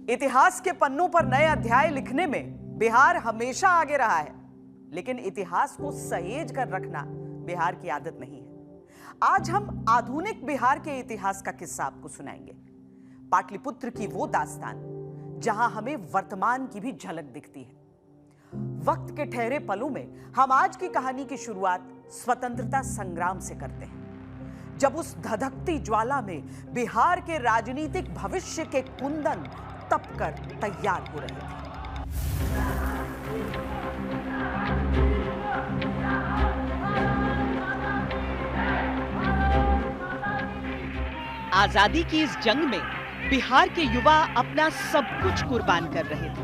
इतिहास के पन्नों पर नए अध्याय लिखने में बिहार हमेशा आगे रहा है, लेकिन इतिहास को सहेज कर रखना बिहार की आदत नहीं है। आज हम आधुनिक बिहार के इतिहास का किस्सा आपको सुनाएंगे। पाटलिपुत्र की वो दास्तान जहां हमें वर्तमान की भी झलक दिखती है। वक्त के ठहरे पलों में हम आज की कहानी की शुरुआत स्वतंत्रता संग्राम से करते हैं, जब उस धधकती ज्वाला में बिहार के राजनीतिक भविष्य के कुंदन तपकर तैयार हो रहे थे। आजादी की इस जंग में बिहार के युवा अपना सब कुछ कुर्बान कर रहे थे।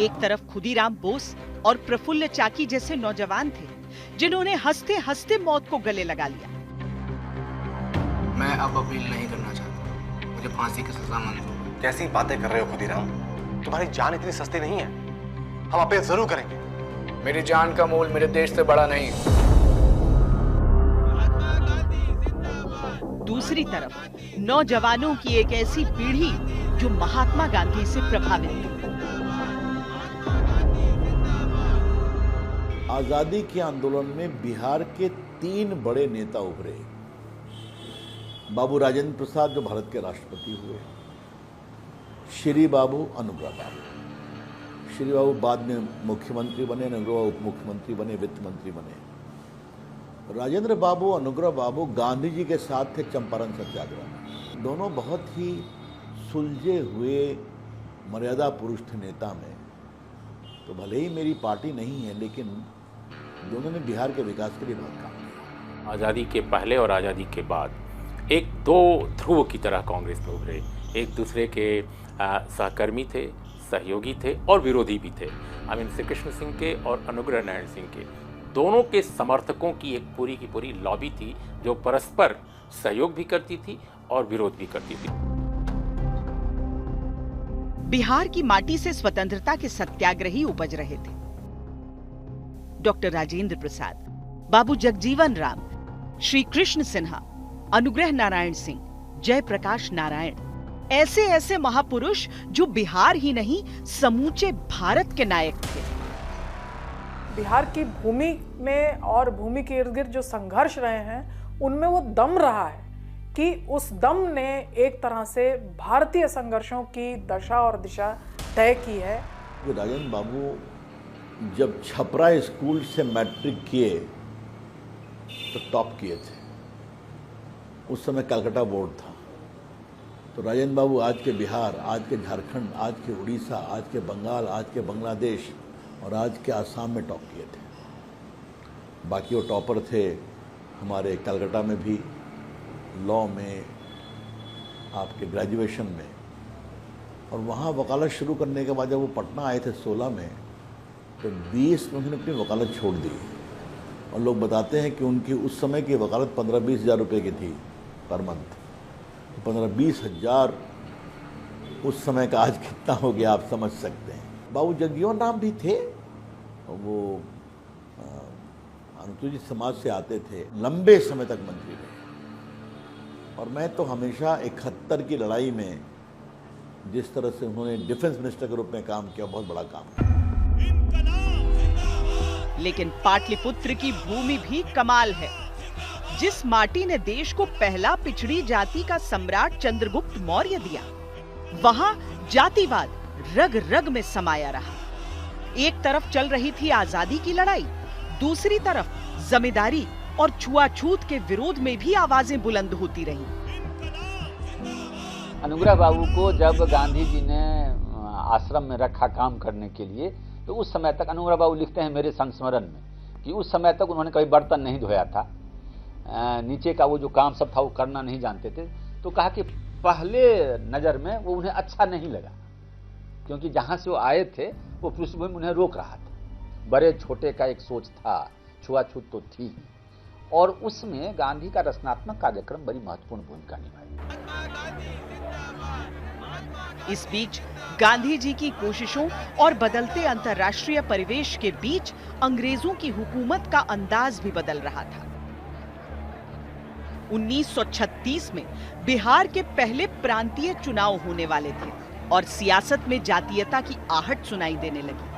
एक तरफ खुदीराम बोस और प्रफुल्ल चाकी जैसे नौजवान थे, जिन्होंने हंसते हंसते मौत को गले लगा लिया। मैं अब अपील नहीं करना चाहता, मुझे फांसी की सजा मंजूर। कैसी बातें कर रहे हो खुदीराम? तुम्हारी जान इतनी सस्ती नहीं है। हम अपील जरूर करेंगे। मेरी जान का मोल मेरे देश से बड़ा नहीं। दूसरी तरफ नौजवानों की एक ऐसी पीढ़ी जो महात्मा गांधी से प्रभावित थी। आजादी के आंदोलन में बिहार के 3 बड़े नेता उभरे। बाबू राजेंद्र प्रसाद जो भारत के राष्ट्रपति हुए, श्री बाबू, अनुग्रह बाबू। श्री बाबू बाद में मुख्यमंत्री बने, अनुग्रह बाबू उप मुख्यमंत्री बने, वित्त मंत्री बने। राजेंद्र बाबू, अनुग्रह बाबू गांधी जी के साथ थे चंपारण सत्याग्रह। दोनों बहुत ही सुलझे हुए मर्यादा पुरुष थे नेता में। तो भले ही मेरी पार्टी नहीं है, लेकिन दोनों ने बिहार के विकास के लिए बहुत काम किया। आज़ादी के पहले और आज़ादी के बाद एक दो ध्रुव की तरह कांग्रेस में उभरे। एक दूसरे के सहकर्मी थे, सहयोगी थे और विरोधी भी थे। श्री कृष्ण सिंह के और अनुग्रह नारायण सिंह के दोनों के समर्थकों की एक पूरी की पूरी लॉबी थी, जो परस्पर सहयोग भी करती थी और विरोध भी करती थी। बिहार की माटी से स्वतंत्रता के सत्याग्रही उपज रहे थे। डॉक्टर राजेंद्र प्रसाद, बाबू जगजीवन राम, श्री कृष्ण सिन्हा, अनुग्रह नारायण सिंह, जयप्रकाश नारायण, ऐसे महापुरुष जो बिहार ही नहीं समूचे भारत के नायक थे। बिहार की भूमि में और भूमि के इर्द गिर्द जो संघर्ष रहे हैं, उनमें वो दम रहा है कि उस दम ने एक तरह से भारतीय संघर्षों की दशा और दिशा तय की है। राजेंद्र बाबू जब छपरा स्कूल से मैट्रिक किए तो टॉप किए थे। उस समय कलकत्ता बोर्ड था। तो राजेंद्र बाबू आज के बिहार, आज के झारखंड, आज के उड़ीसा, आज के बंगाल, आज के बांग्लादेश और आज के आसाम में टॉप किए थे। बाकी वो टॉपर थे हमारे कलकत्ता में भी, लॉ में, आपके ग्रेजुएशन में। और वहाँ वकालत शुरू करने के बाद जब वो पटना आए थे 16 में, तो 20 में उन्होंने अपनी वकालत छोड़ दी। और लोग बताते हैं कि उनकी उस समय की वकालत 15-20 हज़ार रुपये की थी पर मंथ। 15-20 हज़ार उस समय का आज कितना हो गया आप समझ सकते हैं। बाबू जगजीवन राम भी थे, वो अनुसूचित समाज से आते थे, लंबे समय तक मंत्री रहे। और मैं तो हमेशा 71 की लड़ाई में जिस तरह से उन्होंने डिफेंस मिनिस्टर के रूप में काम किया, बहुत बड़ा काम किया। लेकिन पाटलिपुत्र की भूमि भी कमाल है। जिस माटी ने देश को पहला पिछड़ी जाति का सम्राट चंद्रगुप्त मौर्य दिया, वहां जातिवाद रग रग में समाया रहा। एक तरफ चल रही थी आजादी की लड़ाई, दूसरी तरफ जमींदारी और छुआछूत के विरोध में भी आवाजें बुलंद होती रहीं। अनुग्रह बाबू को जब गांधी जी ने आश्रम में रखा काम करने के लिए, तो उस समय तक अनुग्रह बाबू लिखते हैं मेरे संस्मरण में कि उस समय तक उन्होंने कभी बर्तन नहीं धोया था। नीचे का वो जो काम सब था वो करना नहीं जानते थे। तो कहा कि पहले नज़र में वो उन्हें अच्छा नहीं लगा, क्योंकि जहाँ से वो आए थे वो पृष्ठभूमि उन्हें रोक रहा था। बड़े छोटे का एक सोच था, छुआछूत तो थी, और उसमें गांधी का रचनात्मक कार्यक्रम बड़ी महत्वपूर्ण भूमिका निभाई। इस बीच गांधी जी की कोशिशों और बदलते अंतर्राष्ट्रीय परिवेश के बीच अंग्रेजों की हुकूमत का अंदाज भी बदल रहा था। 1936 में बिहार के पहले प्रांतीय चुनाव होने वाले थे और सियासत में जातीयता की आहट सुनाई देने लगी।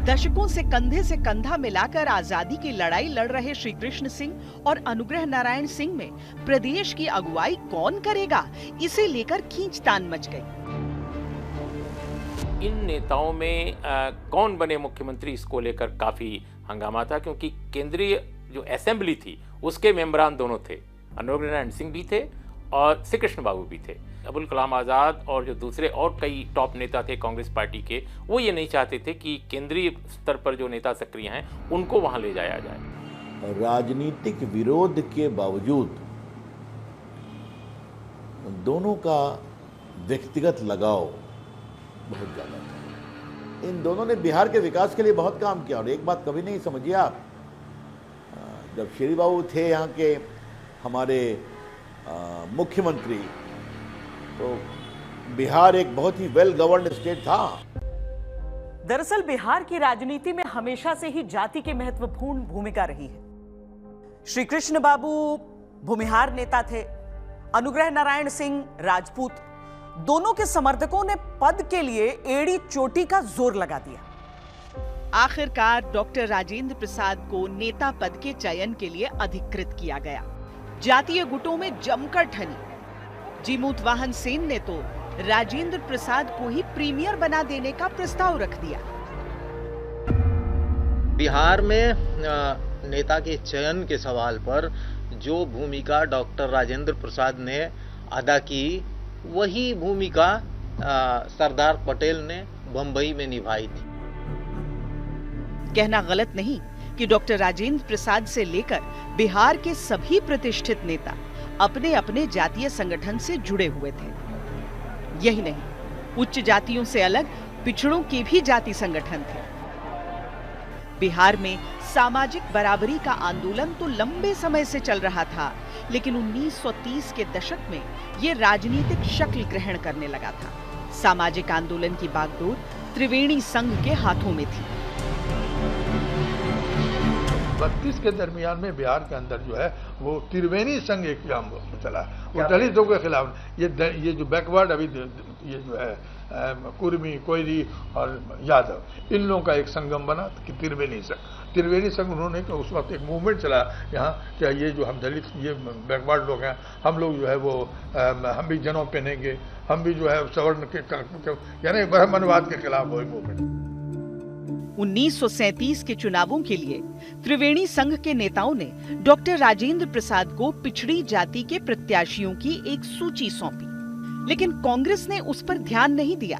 दशकों से कंधे से कंधा मिलाकर आजादी की लड़ाई लड़ रहे श्री कृष्ण सिंह और अनुग्रह नारायण सिंह में प्रदेश की अगुवाई कौन करेगा, इसे लेकर खींचतान मच गई। इन नेताओं में कौन बने मुख्यमंत्री, इसको लेकर काफी हंगामा था, क्योंकि केंद्रीय जो असेंबली थी उसके मेंबरान दोनों थे, अनुग्रह नारायण सिंह भी थे और श्री कृष्ण बाबू भी थे। अबुल कलाम आज़ाद और जो दूसरे और कई टॉप नेता थे कांग्रेस पार्टी के, वो ये नहीं चाहते थे कि केंद्रीय स्तर पर जो नेता सक्रिय हैं उनको वहां ले जाया जाए। राजनीतिक विरोध के बावजूद दोनों का व्यक्तिगत लगाव बहुत ज्यादा था। इन दोनों ने बिहार के विकास के लिए बहुत काम किया। और एक बात कभी नहीं समझिए आप, जब श्री बाबू थे यहाँ के हमारे मुख्यमंत्री, तो बिहार एक बहुत ही वेल गवर्न्ड स्टेट था। दरअसल बिहार की राजनीति में हमेशा से ही जाति की महत्वपूर्ण भूमिका रही है। श्री कृष्ण बाबू भूमिहार नेता थे, अनुग्रह नारायण सिंह राजपूत। दोनों के समर्थकों ने पद के लिए एड़ी चोटी का जोर लगा दिया। आखिरकार डॉक्टर राजेंद्र प्रसाद को नेता पद के चयन के लिए अधिकृत किया गया। जातीय गुटों में जमकर ठनी जीमूत वाहन सेन ने तो राजेंद्र प्रसाद को ही प्रीमियर बना देने का प्रस्ताव रख दिया। बिहार में नेता के चयन के सवाल पर जो भूमिका डॉक्टर राजेंद्र प्रसाद ने अदा की, वही भूमिका सरदार पटेल ने बंबई में निभाई थी। कहना गलत नहीं कि डॉक्टर राजेंद्र प्रसाद से लेकर बिहार के सभी प्रतिष्ठित नेता अपने अपने जातीय संगठन से जुड़े हुए थे। यही नहीं, उच्च जातियों से अलग पिछड़ों के भी जाति संगठन थे। बिहार में सामाजिक बराबरी का आंदोलन तो लंबे समय से चल रहा था, लेकिन 1930 के दशक में ये राजनीतिक शक्ल ग्रहण करने लगा था। सामाजिक आंदोलन की बागडोर त्रिवेणी संघ के हाथों में थी। 32 के दरमियान में बिहार के अंदर जो है वो त्रिवेणी संघ एक चला, वो दलितों के खिलाफ। ये जो बैकवर्ड अभी ये जो है कुर्मी, कोयरी और यादव, इन लोगों का एक संगम बना कि त्रिवेणी संघ। त्रिवेणी संघ उन्होंने उस वक्त एक मूवमेंट चला यहाँ कि ये जो हम दलित, ये बैकवर्ड लोग हैं, हम लोग जो है वो हम भी जनेऊ पहनेंगे, हम भी जो है सवर्ण के यानी ब्राह्मणवाद के खिलाफ वो मूवमेंट। 1937 के चुनावों के लिए त्रिवेणी संघ के नेताओं ने डॉक्टर राजेंद्र प्रसाद को पिछड़ी जाति के प्रत्याशियों की एक सूची सौंपी, लेकिन कांग्रेस ने उस पर ध्यान नहीं दिया।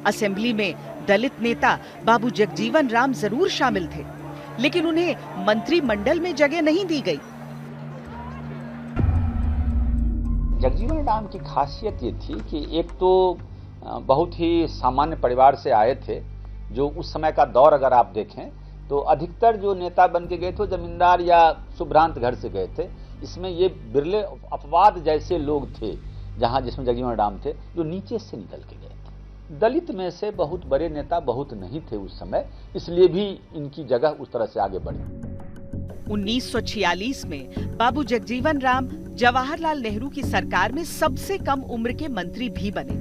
असेंबली में दलित नेता बाबू जगजीवन राम जरूर शामिल थे, लेकिन उन्हें मंत्रिमंडल में जगह नहीं दी गई। जगजीवन राम की खासियत ये थी कि एक तो बहुत ही सामान्य परिवार से आए थे, जो उस समय का दौर अगर आप देखें तो अधिकतर जो नेता बन के गए थे जमींदार या सुभ्रांत घर से गए थे। इसमें ये बिरले अपवाद जैसे लोग थे जिसमें जगजीवन राम थे, जो नीचे से निकल के गए थे। दलित में से बहुत बड़े नेता बहुत नहीं थे उस समय, इसलिए भी इनकी जगह उस तरह से आगे बढ़ी। 1946 में बाबू जगजीवन राम जवाहरलाल नेहरू की सरकार में सबसे कम उम्र के मंत्री भी बने,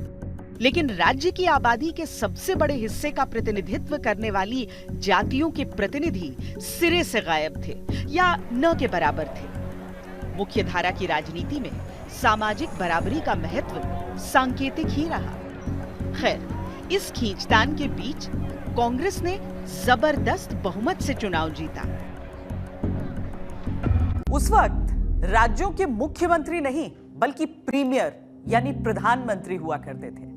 लेकिन राज्य की आबादी के सबसे बड़े हिस्से का प्रतिनिधित्व करने वाली जातियों के प्रतिनिधि सिरे से गायब थे या न के बराबर थे। मुख्य धारा की राजनीति में सामाजिक बराबरी का महत्व सांकेतिक ही रहा। खैर, इस खींचतान के बीच कांग्रेस ने जबरदस्त बहुमत से चुनाव जीता। उस वक्त राज्यों के मुख्यमंत्री नहीं बल्कि प्रीमियर यानी प्रधानमंत्री हुआ करते थे।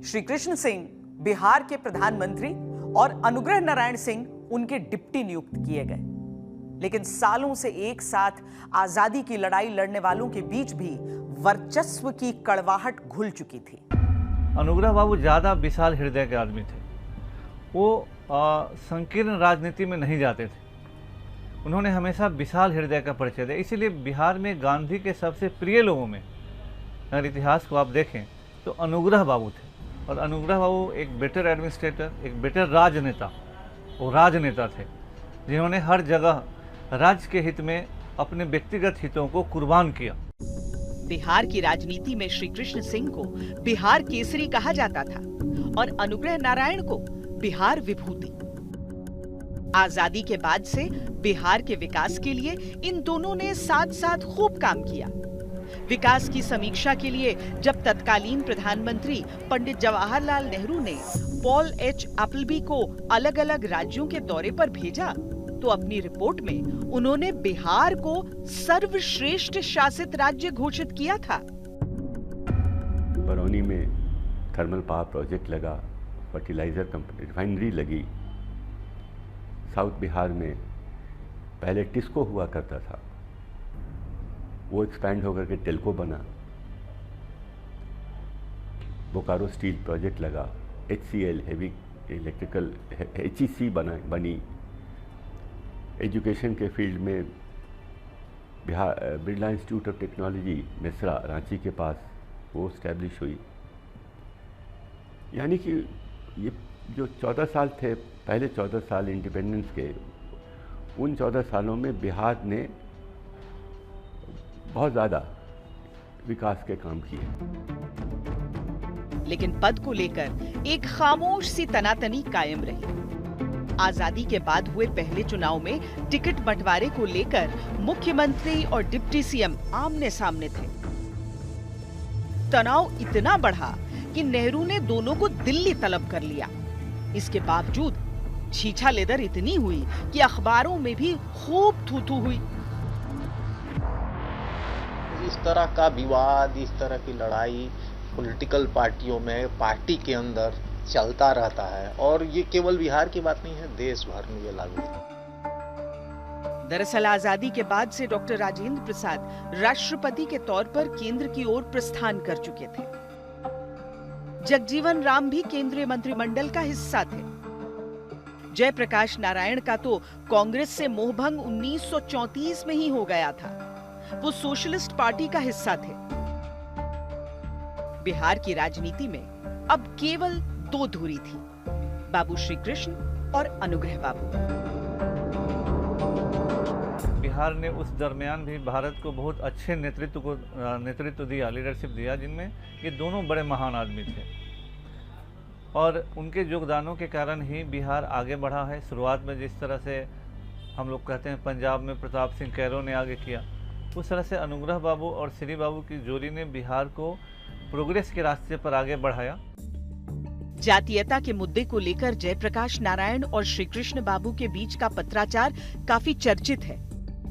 श्री कृष्ण सिंह बिहार के प्रधानमंत्री और अनुग्रह नारायण सिंह उनके डिप्टी नियुक्त किए गए, लेकिन सालों से एक साथ आजादी की लड़ाई लड़ने वालों के बीच भी वर्चस्व की कड़वाहट घुल चुकी थी। अनुग्रह बाबू ज्यादा विशाल हृदय के आदमी थे। वो संकीर्ण राजनीति में नहीं जाते थे। उन्होंने हमेशा विशाल हृदय का परिचय दिया। इसीलिए बिहार में गांधी के सबसे प्रिय लोगों में अगर इतिहास को आप देखें तो अनुग्रह बाबू थे। और अनुग्रह बाबू एक बेटर एडमिनिस्ट्रेटर, एक बेटर राजनेता, वो राजनेता थे जिन्होंने हर जगह राज्य के हित में अपने व्यक्तिगत हितों को कुर्बान किया। बिहार की राजनीति में श्री कृष्ण सिंह को बिहार केसरी कहा जाता था और अनुग्रह नारायण को बिहार विभूति। आजादी के बाद से बिहार के विकास के लिए इन दोनों ने साथ साथ खूब काम किया। विकास की समीक्षा के लिए जब तत्कालीन प्रधानमंत्री पंडित जवाहरलाल नेहरू ने पॉल एच एपलबी को अलग अलग राज्यों के दौरे पर भेजा, तो अपनी रिपोर्ट में उन्होंने बिहार को सर्वश्रेष्ठ शासित राज्य घोषित किया था। बरौनी में थर्मल पावर प्रोजेक्ट लगा, फर्टिलाइजर कंपनी रिफाइनरी लगी। साउथ बिहार में पहले टिस्को हुआ करता था, वो एक्सपैंड होकर के टेल्को बना। बोकारो स्टील प्रोजेक्ट लगा, HCL हेवी इलेक्ट्रिकल HEC बनी। एजुकेशन के फील्ड में Bihar Birla institute of technology Mesra Ranchi के पास वो स्टैब्लिश हुई। यानी कि ये जो 14 साल थे, पहले 14 साल इंडिपेंडेंस के, उन 14 सालों में बिहार ने बहुत ज़्यादा विकास के काम किए। लेकिन पद को लेकर एक खामोश सी तनातनी कायम रही। आजादी के बाद हुए पहले चुनाव में टिकट बंटवारे को लेकर मुख्यमंत्री और डिप्टी सीएम आमने सामने थे। तनाव इतना बढ़ा कि नेहरू ने दोनों को दिल्ली तलब कर लिया। इसके बावजूद छीछा लेदर इतनी हुई कि अखबारों में भी खूब थू-थू हुई। इस तरह का विवाद, इस तरह की लड़ाई पॉलिटिकल पार्टियों में, पार्टी के अंदर चलता रहता है और ये केवल बिहार की बात नहीं है, देश भर में ये लागू है। दरअसल आजादी के बाद से डॉक्टर राजेंद्र प्रसाद राष्ट्रपति के तौर पर केंद्र की ओर प्रस्थान कर चुके थे। जगजीवन राम भी केंद्रीय मंत्रिमंडल का हिस्सा थे। जयप्रकाश नारायण का तो कांग्रेस से मोहभंग 1934 में ही हो गया था। वो सोशलिस्ट पार्टी का हिस्सा थे। बिहार की राजनीति में अब केवल दो धुरी थी, बाबू श्री कृष्ण और अनुग्रह बाबू। बिहार ने उस दरमियान भी भारत को बहुत अच्छे नेतृत्व दिया, लीडरशिप दिया, जिनमें ये दोनों बड़े महान आदमी थे और उनके योगदानों के कारण ही बिहार आगे बढ़ा है। शुरुआत में जिस तरह से हम लोग कहते हैं पंजाब में प्रताप सिंह कैरो ने आगे किया, उस तरह से अनुग्रह बाबू और श्री बाबू की जोड़ी ने बिहार को प्रोग्रेस के रास्ते पर आगे बढ़ाया। जातीयता के मुद्दे को लेकर जयप्रकाश नारायण और श्री कृष्ण बाबू के बीच का पत्राचार काफी चर्चित है।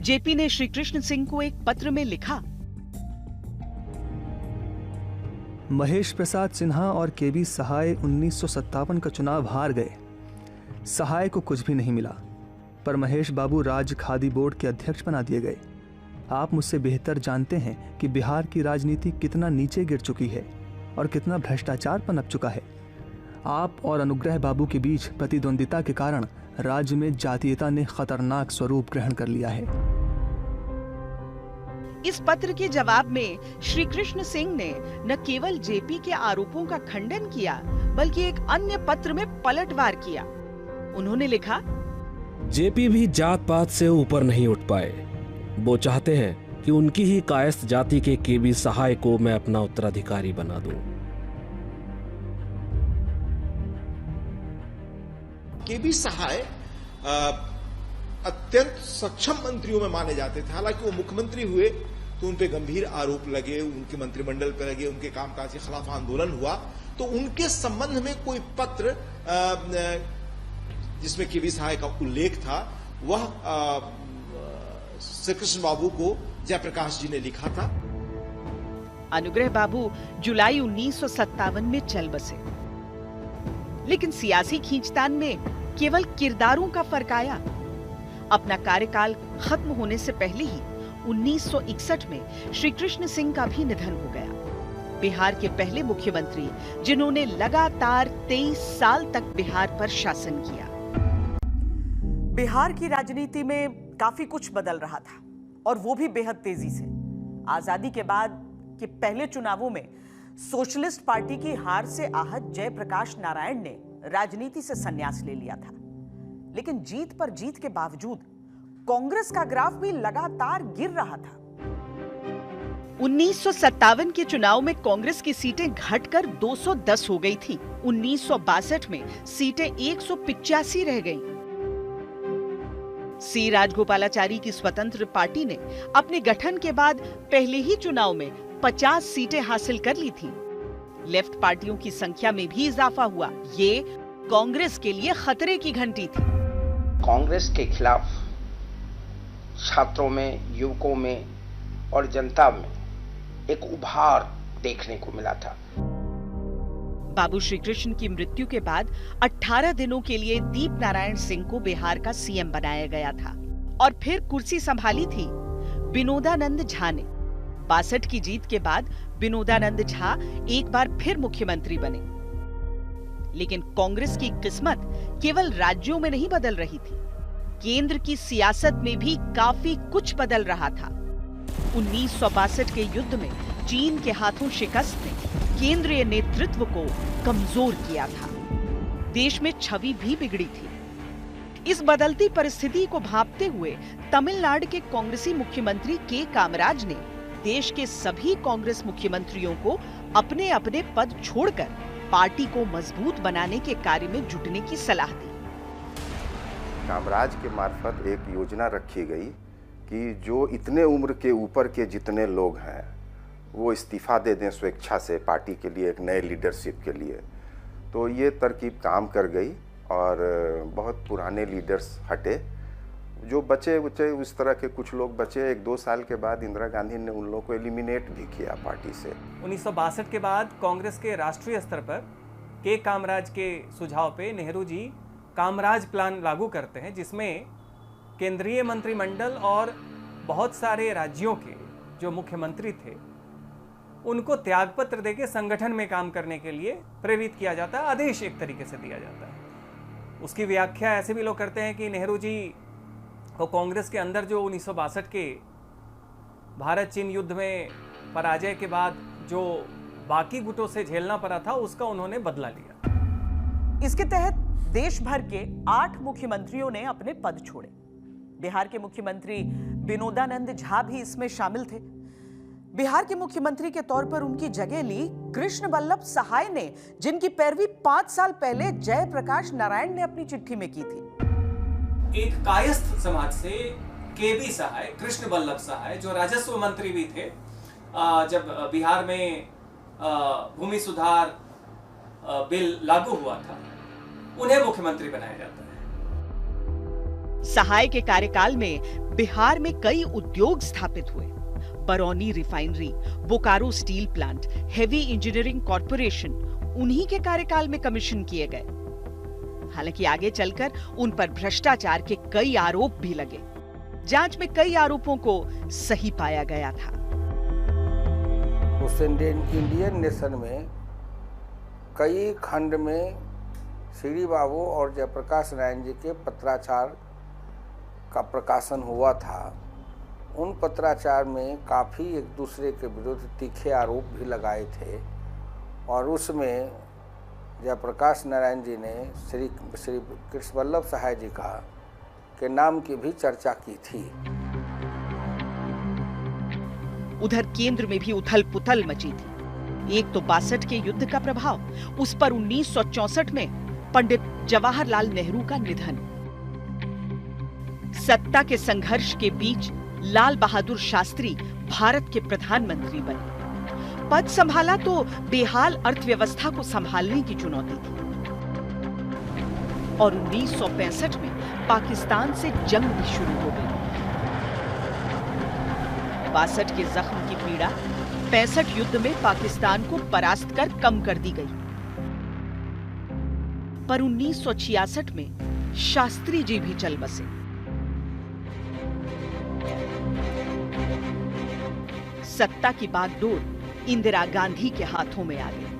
जेपी ने श्री कृष्ण सिंह को एक पत्र में लिखा, महेश प्रसाद सिन्हा और केबी सहाय 1957 का चुनाव हार गए। सहाय को कुछ भी नहीं मिला, पर महेश बाबू राज्य खादी बोर्ड के अध्यक्ष बना दिए गए। आप मुझसे बेहतर जानते हैं कि बिहार की राजनीति कितना नीचे गिर चुकी है और कितना भ्रष्टाचार पनप चुका है। आप और अनुग्रह बाबू के बीच प्रतिद्वंदिता के कारण राज्य में जातीयता ने खतरनाक स्वरूप ग्रहण कर लिया है। इस पत्र के जवाब में श्री कृष्ण सिंह ने न केवल जेपी के आरोपों का खंडन किया, बल्कि एक अन्य पत्र में पलटवार किया। उन्होंने लिखा, जेपी भी जात पात से ऊपर नहीं उठ पाए। वो चाहते हैं कि उनकी ही कायस्थ जाति के केबी सहाय को मैं अपना उत्तराधिकारी बना दूं। केबी सहाय अत्यंत सक्षम मंत्रियों में माने जाते थे। हालांकि वो मुख्यमंत्री हुए तो उन पे गंभीर आरोप लगे, उनके मंत्रिमंडल पे लगे, उनके कामकाज के खिलाफ आंदोलन हुआ। तो उनके संबंध में कोई पत्र जिसमें केबी सहाय का उल्लेख था, वह श्री कृष्ण बाबू को जयप्रकाश जी ने लिखा था। अनुग्रह बाबू जुलाई 1957 में चल बसे, लेकिन सियासी खींचतान में केवल किरदारों का फर्क आया। अपना कार्यकाल खत्म होने से पहले ही 1961 में श्री कृष्ण सिंह का भी निधन हो गया। बिहार के पहले मुख्यमंत्री जिन्होंने लगातार 23 साल तक बिहार पर शासन किया। बिहार की राजनीति में काफी कुछ बदल रहा था और वो भी बेहद तेजी से। आजादी के बाद के पहले चुनावों में सोशलिस्ट पार्टी की हार से आहत जयप्रकाश नारायण ने राजनीति से संन्यास ले लिया था, लेकिन जीत पर जीत के बावजूद कांग्रेस का ग्राफ भी लगातार गिर रहा था। 1957 के चुनाव में कांग्रेस की सीटें घटकर 210 हो गई थीं। 1962 में सीटें 185 रह गईं। सी राजगोपालाचारी की स्वतंत्र पार्टी ने अपने गठन के बाद पहले ही चुनाव में 50 सीटें हासिल कर ली थीं। लेफ्ट पार्टियों की संख्या में भी इजाफा हुआ। ये कांग्रेस के लिए खतरे की घंटी थी। कांग्रेस के खिलाफ छात्रों में, युवकों में और जनता में एक उभार देखने को मिला था। बाबू श्री कृष्ण की मृत्यु के बाद 18 दिनों के लिए दीप नारायण सिंह को बिहार का सीएम बनाया गया था और फिर कुर्सी संभाली थी विनोदानंद झा ने। 62 की जीत के बाद विनोदानंद झा एक बार फिर मुख्यमंत्री बने। लेकिन कांग्रेस की किस्मत केवल राज्यों में नहीं बदल रही थी, केंद्र की सियासत में भी काफी कुछ बदल रहा था। 1962 के युद्ध में चीन के हाथों शिकस्त ने केंद्रीय नेतृत्व को कमजोर किया था। देश में छवि भी बिगड़ी थी। इस बदलती परिस्थिति को भांपते हुए तमिलनाडु के कांग्रेसी मुख्यमंत्री के कामराज ने देश के सभी कांग्रेस मुख्यमंत्रियों को अपने अपने पद छोड़कर पार्टी को मजबूत बनाने के कार्य में जुटने की सलाह दी। कामराज के मार्फत एक योजना रखी गई कि जो इतने उम्र के ऊपर के जितने लोग हैं वो इस्तीफा दे दें स्वेच्छा से पार्टी के लिए, एक नए लीडरशिप के लिए। तो ये तरकीब काम कर गई और बहुत पुराने लीडर्स हटे। जो बचे उस तरह के कुछ लोग बचे। 1-2 साल के बाद इंदिरा गांधी ने उन लोगों को एलिमिनेट भी किया पार्टी से। 1962 के बाद कांग्रेस के राष्ट्रीय स्तर पर के कामराज के सुझाव पे नेहरू जी कामराज प्लान लागू करते हैं, जिसमें केंद्रीय मंत्रिमंडल और बहुत सारे राज्यों के जो मुख्यमंत्री थे उनको त्यागपत्र देके संगठन में काम करने के लिए प्रेरित किया जाता है, आदेश एक तरीके से दिया जाता है। उसकी व्याख्या ऐसे भी लोग करते हैं कि नेहरू जी को कांग्रेस के अंदर जो 1962 के भारत चीन युद्ध में पराजय के बाद जो बाकी गुटों से झेलना पड़ा था उसका उन्होंने बदला लिया। इसके तहत देश भर के 8 मुख्यमंत्रियों ने अपने पद छोड़े। बिहार के मुख्यमंत्री विनोदानंद झा भी इसमें शामिल थे। बिहार के मुख्यमंत्री के तौर पर उनकी जगह ली कृष्ण वल्लभ सहाय ने, जिनकी पैरवी 5 साल पहले जयप्रकाश नारायण ने अपनी चिट्ठी में की थी। एक कायस्थ समाज से केबी सहाय, कृष्ण वल्लभ सहाय, जो राजस्व मंत्री भी थे जब बिहार में भूमि सुधार बिल लागू हुआ था, उन्हें मुख्यमंत्री बनाया जाता है। सहाय के कार्यकाल में बिहार में कई उद्योग स्थापित हुए। Barauni refinery, Bokaro steel plant, heavy engineering corporation उन्हीं के कार्यकाल में कमीशन किए गए। हालांकि आगे चलकर उन पर भ्रष्टाचार के कई आरोप भी लगे। जांच में कई आरोपों को सही पाया गया था। उस इंडियन नेशन में कई खंड में श्री बाबू और जयप्रकाश नारायण जी के पत्राचार का प्रकाशन हुआ था। उन पत्राचार में काफ़ी एक दूसरे के विरुद्ध तीखे आरोप भी लगाए थे और उसमें जयप्रकाश नारायण जी ने श्री कृष्ण वल्लभ सहाय जी का के नाम की भी चर्चा की थी। उधर केंद्र में भी उथल पुथल मची थी। एक तो 62 के युद्ध का प्रभाव, उस पर 1964 में पंडित जवाहरलाल नेहरू का निधन। सत्ता के संघर्ष के बीच लाल बहादुर शास्त्री भारत के प्रधानमंत्री बने। पद संभाला तो बेहाल अर्थव्यवस्था को संभालने की चुनौती थी और 1965 में पाकिस्तान से जंग भी शुरू हो गई। 62 के जख्म की पीड़ा 65 युद्ध में पाकिस्तान को परास्त कर कम कर दी गई। पर 1966 में शास्त्री जी भी चल बसे। सत्ता की बागडोर इंदिरा गांधी के हाथों में आ गई।